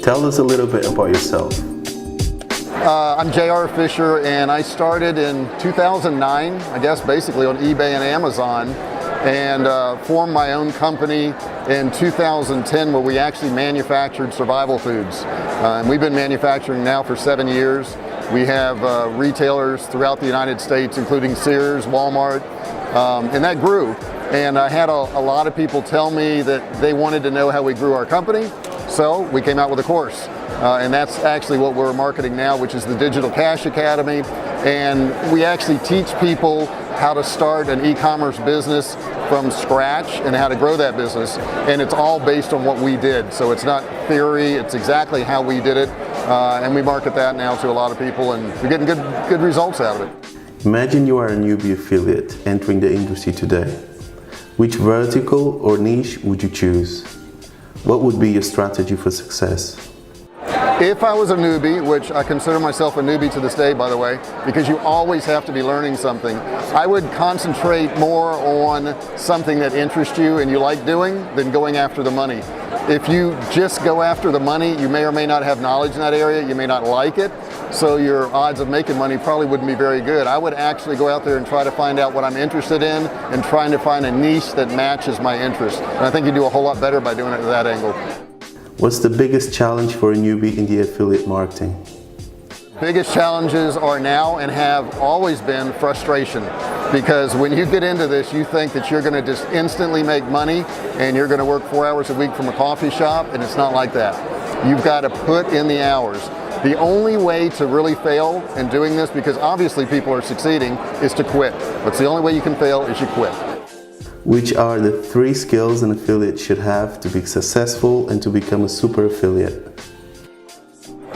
Tell us a little bit about yourself. I'm J.R. Fisher, and I started in 2009, I guess basically on eBay and Amazon, and formed my own company in 2010 where we actually manufactured survival foods. And we've been manufacturing now for 7 years. We have retailers throughout the United States, including Sears, Walmart, and that grew. And I had a lot of people tell me that they wanted to know how we grew our company, so we came out with a course. And that's actually what we're marketing now, which is the Digital Cash Academy. And we actually teach people how to start an e-commerce business from scratch and how to grow that business. And it's all based on what we did. So it's not theory, it's exactly how we did it. And we market that now to a lot of people, and we're getting good results out of it. Imagine you are a NEWBIE affiliate entering the industry today. Which vertical or niche would you choose? What would be your strategy for success? If I was a newbie, which I consider myself a newbie to this day, by the way, because you always have to be learning something, I would concentrate more on something that interests you and you like doing than going after the money. If you just go after the money, you may or may not have knowledge in that area, you may not like it, so your odds of making money probably wouldn't be very good. I would actually go out there and try to find out what I'm interested in and trying to find a niche that matches my interest. And I think you do a whole lot better by doing it at that angle. What's the biggest challenge for a newbie in the affiliate marketing? Biggest challenges are now and have always been frustration, because when you get into this you think that you're going to just instantly make money and you're going to work 4 hours a week from a coffee shop, and it's not like that. You've got to put in the hours. The only way to really fail in doing this, because obviously people are succeeding, is to quit. But the only way you can fail is you quit. Which are the 3 skills an affiliate should have to be successful and to become a super affiliate?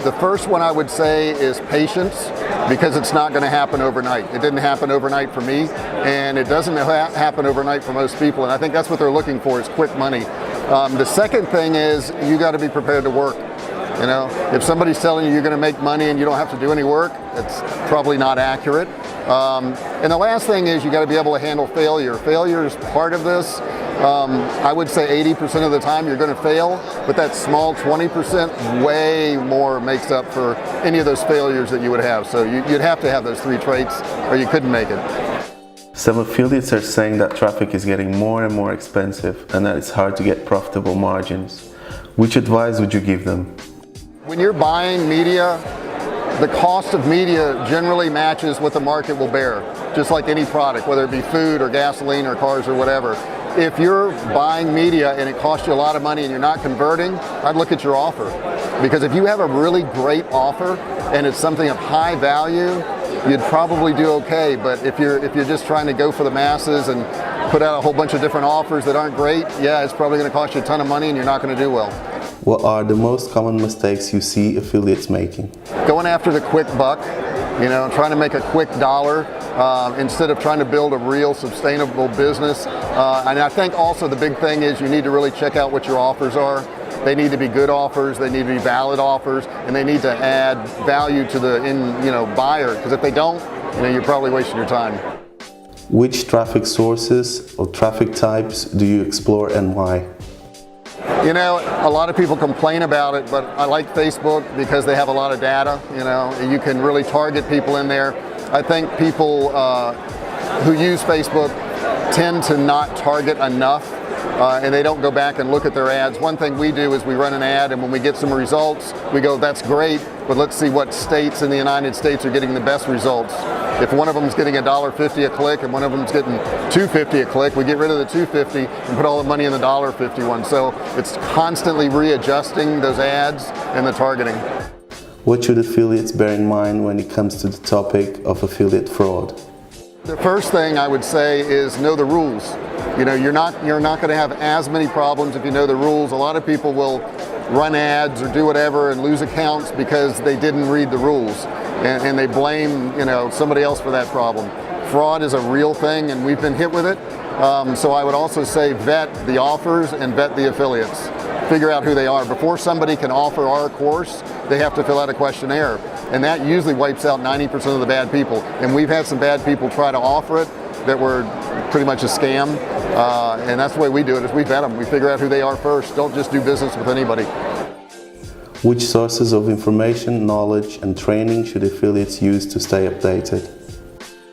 The first one I would say is patience, because it's not going to happen overnight. It didn't happen overnight for me, and it doesn't happen overnight for most people, and I think that's what they're looking for, is quick money. The second thing is you got to be prepared to work. You know, if somebody's telling you you're going to make money and you don't have to do any work, it's probably not accurate. And the last thing is you got to be able to handle failure. Failure is part of this. I would say 80% of the time you're going to fail, but that small 20% way more makes up for any of those failures that you would have. So you'd have to have those 3 traits or you couldn't make it. Some affiliates are saying that traffic is getting more and more expensive and that it's hard to get profitable margins. Which advice would you give them? When you're buying media, the cost of media generally matches what the market will bear, just like any product, whether it be food or gasoline or cars or whatever. If you're buying media and it costs you a lot of money and you're not converting, I'd look at your offer. Because if you have a really great offer and it's something of high value, you'd probably do okay. But if you're just trying to go for the masses and put out a whole bunch of different offers that aren't great, yeah, it's probably going to cost you a ton of money and you're not going to do well. What are the most common mistakes you see affiliates making? Going after the quick buck, you know, trying to make a quick dollar instead of trying to build a real sustainable business. And I think also the big thing is you need to really check out what your offers are. They need to be good offers, they need to be valid offers, and they need to add value to the buyer, because if they don't, you're probably wasting your time. Which traffic sources or traffic types do you explore and why? You know, a lot of people complain about it, but I like Facebook because they have a lot of data. You can really target people in there. I think people who use Facebook tend to not target enough, and they don't go back and look at their ads. One thing we do is we run an ad, and when we get some results, we go, that's great, but let's see what states in the United States are getting the best results. If one of them is getting $1.50 a click and one of them is getting $2.50 a click, we get rid of the $2.50 and put all the money in the $1.50 one. So it's constantly readjusting those ads and the targeting. What should affiliates bear in mind when it comes to the topic of affiliate fraud? The first thing I would say is know the rules. You're not going to have as many problems if you know the rules. A lot of people will run ads or do whatever and lose accounts because they didn't read the rules. And they blame somebody else for that problem. Fraud is a real thing, and we've been hit with it. So I would also say vet the offers and vet the affiliates. Figure out who they are. Before somebody can offer our course, they have to fill out a questionnaire. And that usually wipes out 90% of the bad people. And we've had some bad people try to offer it that were pretty much a scam. And that's the way we do it, is we vet them. We figure out who they are first. Don't just do business with anybody. Which sources of information, knowledge, and training should affiliates use to stay updated?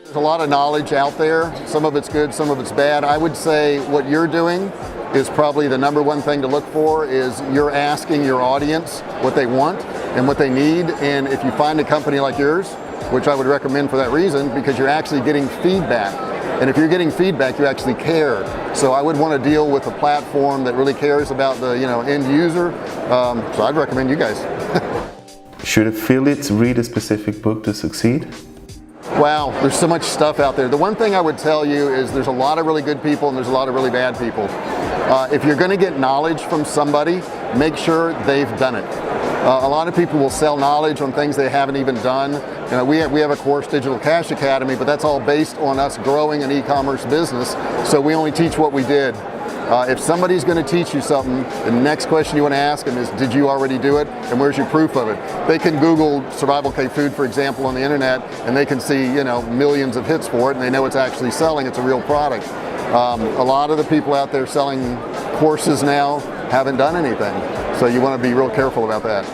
There's a lot of knowledge out there. Some of it's good, some of it's bad. I would say what you're doing is probably the number one thing to look for is you're asking your audience what they want and what they need. And if you find a company like yours, which I would recommend for that reason, because you're actually getting feedback. And if you're getting feedback, you actually care. So I would want to deal with a platform that really cares about the end user. So I'd recommend you guys. Should affiliates read a specific book to succeed? Wow, there's so much stuff out there. The one thing I would tell you is there's a lot of really good people and there's a lot of really bad people. If you're going to get knowledge from somebody, make sure they've done it. A lot of people will sell knowledge on things they haven't even done. We have a course, Digital Cash Academy, but that's all based on us growing an e-commerce business, so we only teach what we did. If somebody's going to teach you something, the next question you want to ask them is, did you already do it, and where's your proof of it? They can Google Survivalcave Food, for example, on the internet, and they can see millions of hits for it, and they know it's actually selling, it's a real product. A lot of the people out there selling courses now haven't done anything, so you want to be real careful about that.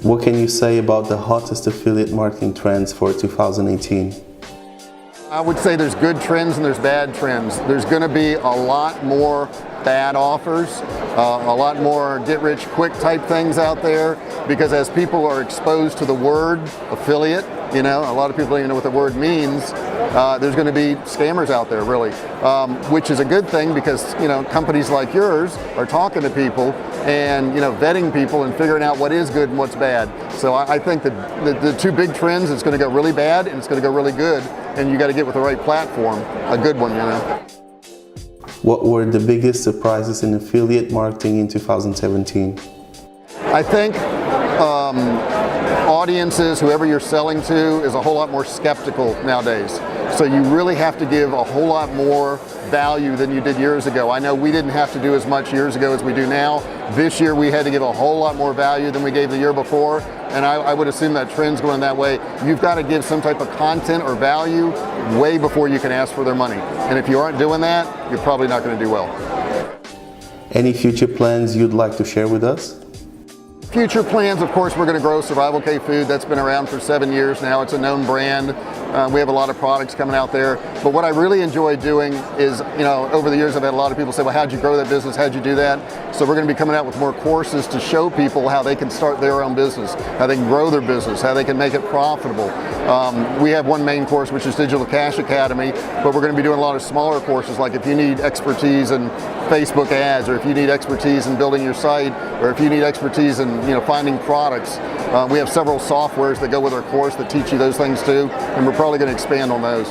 What can you say about the hottest affiliate marketing trends for 2018? I would say there's good trends and there's bad trends. There's going to be a lot more bad offers, a lot more get-rich-quick type things out there, because as people are exposed to the word affiliate, a lot of people don't even know what the word means. There's going to be scammers out there, really, which is a good thing because companies like yours are talking to people and vetting people and figuring out what is good and what's bad. So I think that the two big trends, it's going to go really bad and it's going to go really good, and you got to get with the right platform, a good one. What were the biggest surprises in affiliate marketing in 2017? I think audiences, whoever you're selling to, is a whole lot more skeptical nowadays. So you really have to give a whole lot more value than you did years ago. I know we didn't have to do as much years ago as we do now. This year we had to give a whole lot more value than we gave the year before, and I would assume that trend's going that way. You've got to give some type of content or value way before you can ask for their money. And if you aren't doing that, you're probably not going to do well. Any future plans you'd like to share with us? Future plans, of course, we're going to grow Survivalcave Food. That's been around for 7 years now. It's a known brand. We have a lot of products coming out there. But what I really enjoy doing is, over the years I've had a lot of people say, well, how'd you grow that business? How'd you do that? So we're going to be coming out with more courses to show people how they can start their own business, how they can grow their business, how they can make it profitable. We have one main course, which is Digital Cash Academy, but we're going to be doing a lot of smaller courses, like if you need expertise in Facebook ads, or if you need expertise in building your site, or if you need expertise in finding products. We have several softwares that go with our course that teach you those things too, and we're probably going to expand on those.